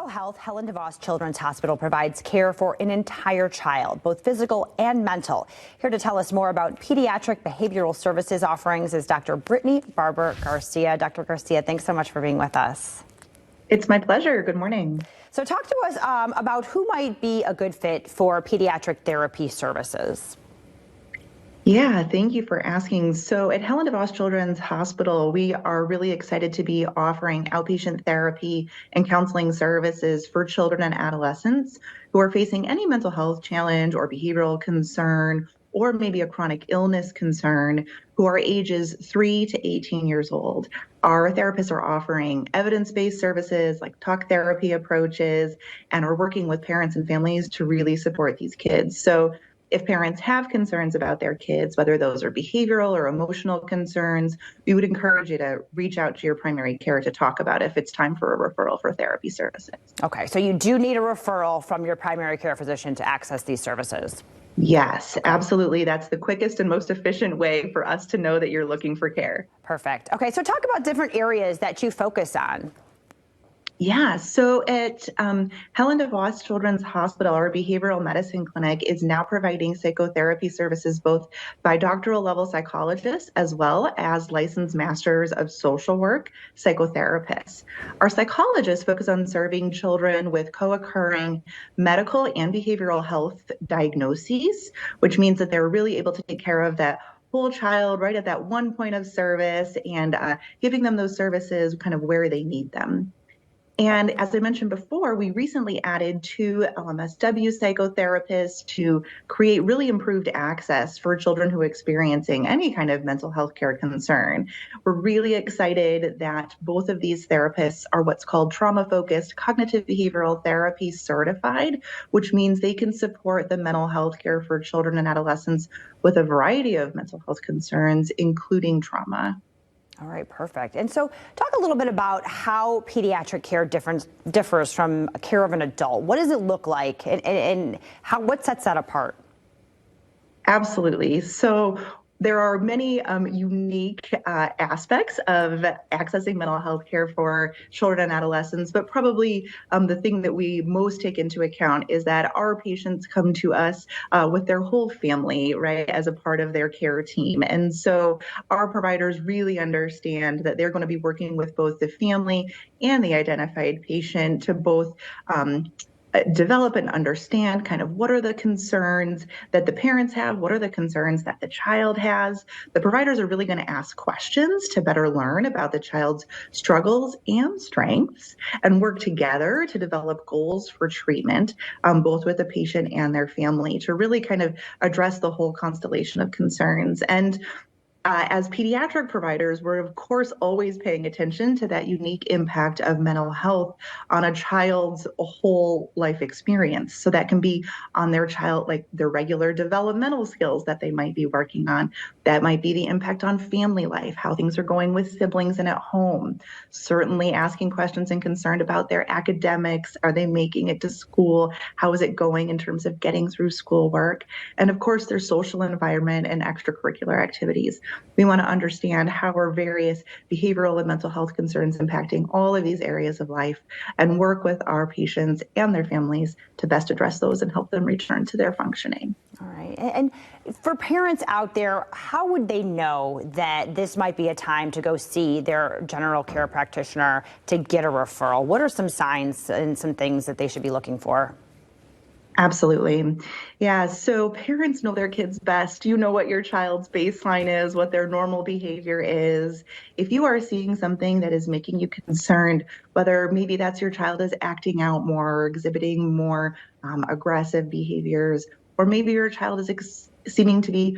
Corewell Health, Helen DeVos Children's Hospital provides care for an entire child, both physical and mental. Here to tell us more about pediatric behavioral services offerings is Dr. Brittany Barber Garcia. Dr. Garcia, thanks so much for being with us. It's my pleasure. Good morning. So talk to us about who might be a good fit for pediatric therapy services. Yeah, thank you for asking. So at Helen DeVos Children's Hospital, we are really excited to be offering outpatient therapy and counseling services for children and adolescents who are facing any mental health challenge or behavioral concern, or maybe a chronic illness concern, who are ages 3 to 18 years old. Our therapists are offering evidence-based services like talk therapy approaches, and are working with parents and families to really support these kids. So if parents have concerns about their kids, whether those are behavioral or emotional concerns, we would encourage you to reach out to your primary care to talk about if it's time for a referral for therapy services. Okay, so you do need a referral from your primary care physician to access these services. Yes, absolutely. That's the quickest and most efficient way for us to know that you're looking for care. Perfect. Okay, so talk about different areas that you focus on. Yeah, so at Helen DeVos Children's Hospital, our behavioral medicine clinic is now providing psychotherapy services both by doctoral level psychologists as well as licensed masters of social work psychotherapists. Our psychologists focus on serving children with co-occurring medical and behavioral health diagnoses, which means that they're really able to take care of that whole child right at that one point of service and giving them those services kind of where they need them. And as I mentioned before, we recently added 2 LMSW psychotherapists to create really improved access for children who are experiencing any kind of mental health care concern. We're really excited that both of these therapists are what's called trauma-focused cognitive behavioral therapy certified, which means they can support the mental health care for children and adolescents with a variety of mental health concerns, including trauma. All right, perfect. And so talk a little bit about how pediatric care differs from care of an adult. What does it look like and what sets that apart? Absolutely. So there are many unique aspects of accessing mental health care for children and adolescents, but probably the thing that we most take into account is that our patients come to us with their whole family, right, as a part of their care team. And so our providers really understand that they're going to be working with both the family and the identified patient to both develop and understand kind of what are the concerns that the parents have, what are the concerns that the child has. The providers are really going to ask questions to better learn about the child's struggles and strengths and work together to develop goals for treatment, both with the patient and their family, to really kind of address the whole constellation of concerns. And as pediatric providers, we're of course always paying attention to that unique impact of mental health on a child's whole life experience. So that can be on their child, like their regular developmental skills that they might be working on. That might be the impact on family life, how things are going with siblings and at home. Certainly asking questions and concerned about their academics. Are they making it to school? How is it going in terms of getting through schoolwork? And of course, their social environment and extracurricular activities. We want to understand how are various behavioral and mental health concerns impacting all of these areas of life and work with our patients and their families to best address those and help them return to their functioning. All right. And for parents out there, how would they know that this might be a time to go see their general care practitioner to get a referral? What are some signs and some things that they should be looking for? Absolutely. Yeah. So parents know their kids best. You know what your child's baseline is, what their normal behavior is. If you are seeing something that is making you concerned, whether maybe that's your child is acting out more or exhibiting more aggressive behaviors, or maybe your child is seeming to be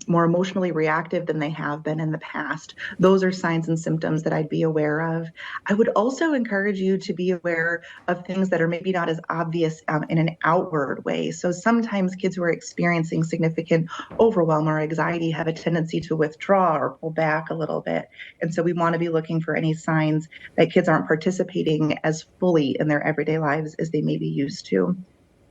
more emotionally reactive than they have been in the past. Those are signs and symptoms that I'd be aware of. I would also encourage you to be aware of things that are maybe not as obvious in an outward way. So sometimes kids who are experiencing significant overwhelm or anxiety have a tendency to withdraw or pull back a little bit. And so we want to be looking for any signs that kids aren't participating as fully in their everyday lives as they may be used to.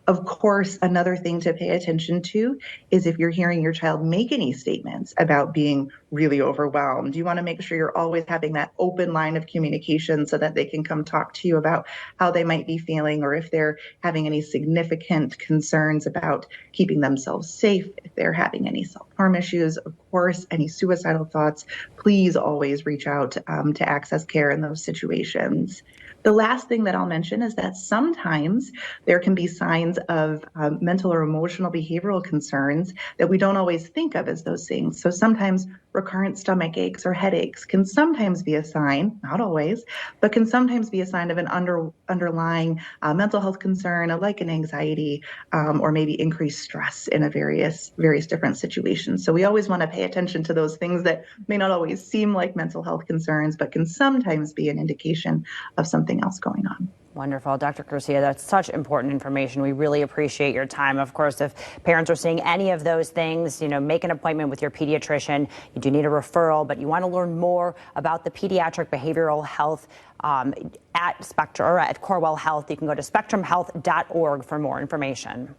Of course, another thing to pay attention to is if you're hearing your child make any statements about being really overwhelmed. You want to make sure you're always having that open line of communication so that they can come talk to you about how they might be feeling, or if they're having any significant concerns about keeping themselves safe, if they're having any self-harm issues, of course, any suicidal thoughts. Please always reach out to Access Care in those situations. The last thing that I'll mention is that sometimes there can be signs of mental or emotional behavioral concerns that we don't always think of as those things. So sometimes recurrent stomach aches or headaches can sometimes be a sign, not always, but can sometimes be a sign of an underlying mental health concern, like an anxiety, or maybe increased stress in a various different situations. So we always want to pay attention to those things that may not always seem like mental health concerns, but can sometimes be an indication of something else going on. Wonderful. Dr. Garcia, that's such important information. We really appreciate your time. Of course, if parents are seeing any of those things, make an appointment with your pediatrician. You do need a referral, but you want to learn more about the Pediatric Behavioral Health at Spectrum or at Corewell Health. You can go to spectrumhealth.org for more information.